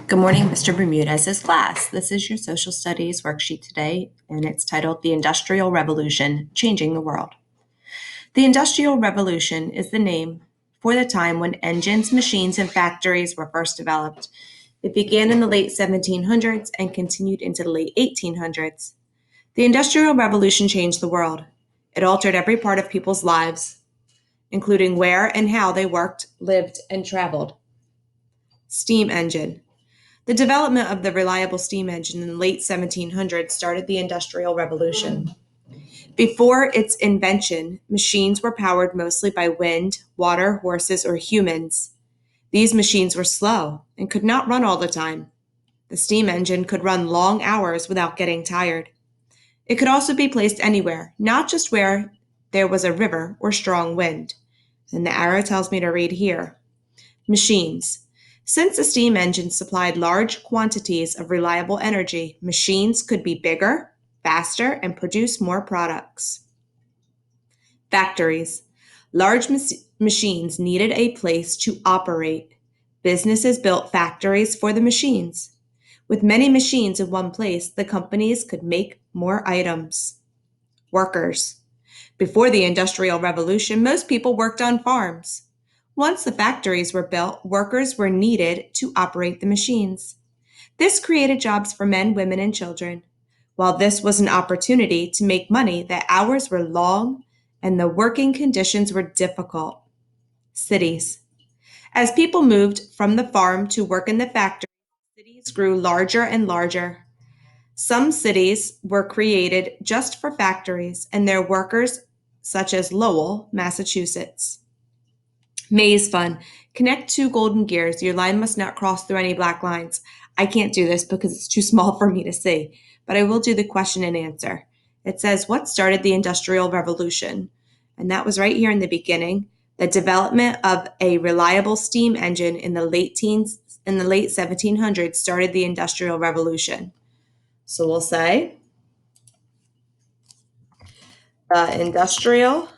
Good morning, Mr. Bermudez's class. This is your social studies worksheet today, and it's titled The Industrial Revolution, Changing the World. The Industrial Revolution is the name for the time when engines, machines, and factories were first developed. It began in the late 1700s and continued into the late 1800s. The Industrial Revolution changed the world. It altered every part of people's lives, including where and how they worked, lived, and traveled. Steam engine. The development of the reliable steam engine in the late 1700s started the Industrial Revolution. Before its invention, machines were powered mostly by wind, water, horses, or humans. These machines were slow and could not run all the time. The steam engine could run long hours without getting tired. It could also be placed anywhere, not just where there was a river or strong wind. And the arrow tells me to read here. Machines. Since a steam engine supplied large quantities of reliable energy, machines could be bigger, faster, and produce more products. Factories. Large machines needed a place to operate. Businesses built factories for the machines. With many machines in one place, the companies could make more items. Workers. Before the Industrial Revolution, most people worked on farms. Once the factories were built, workers were needed to operate the machines. This created jobs for men, women, and children. While this was an opportunity to make money, the hours were long and the working conditions were difficult. Cities. As people moved from the farm to work in the factory, cities grew larger and larger. Some cities were created just for factories and their workers, such as Lowell, Massachusetts. Maze fun. Connect two golden gears. Your line must not cross through any black lines. I can't do this because it's too small for me to see, but I will do the question and answer. It says, what started the Industrial Revolution? And that was right here in the beginning. The development of a reliable steam engine in the late 1700s started the Industrial Revolution. So we'll say the Industrial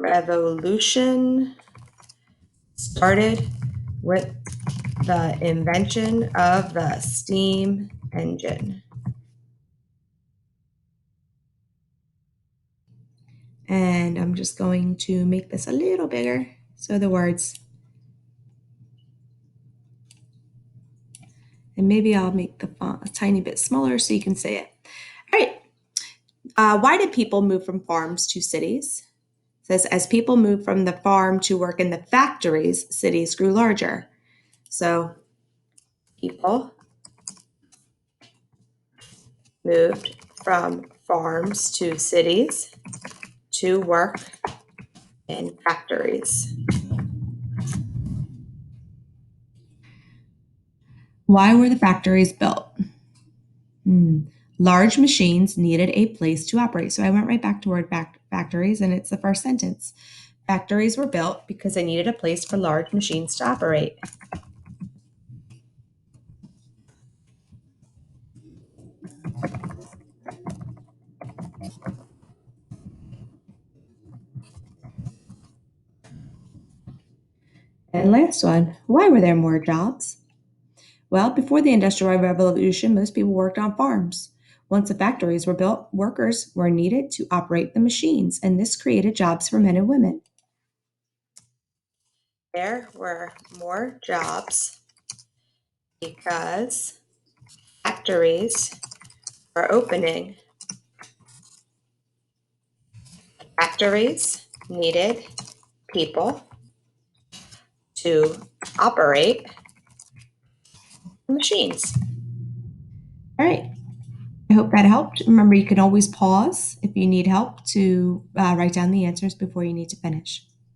Revolution started with the invention of the steam engine. And I'm just going to make this a little bigger so the words, and maybe I'll make the font a tiny bit smaller so you can see it. All right. Why did people move from farms to cities? It says, as people moved from the farm to work in the factories, cities grew larger. So people moved from farms to cities to work in factories. Why were the factories built? Large machines needed a place to operate. So I went right back to word factories, and it's the first sentence. Factories were built because they needed a place for large machines to operate. And last one, why were there more jobs? Well, before the Industrial Revolution, most people worked on farms. Once the factories were built, workers were needed to operate the machines, and this created jobs for men and women. There were more jobs because factories were opening. Factories needed people to operate the machines. All right. I hope that helped. Remember, you can always pause if you need help to write down the answers before you need to finish.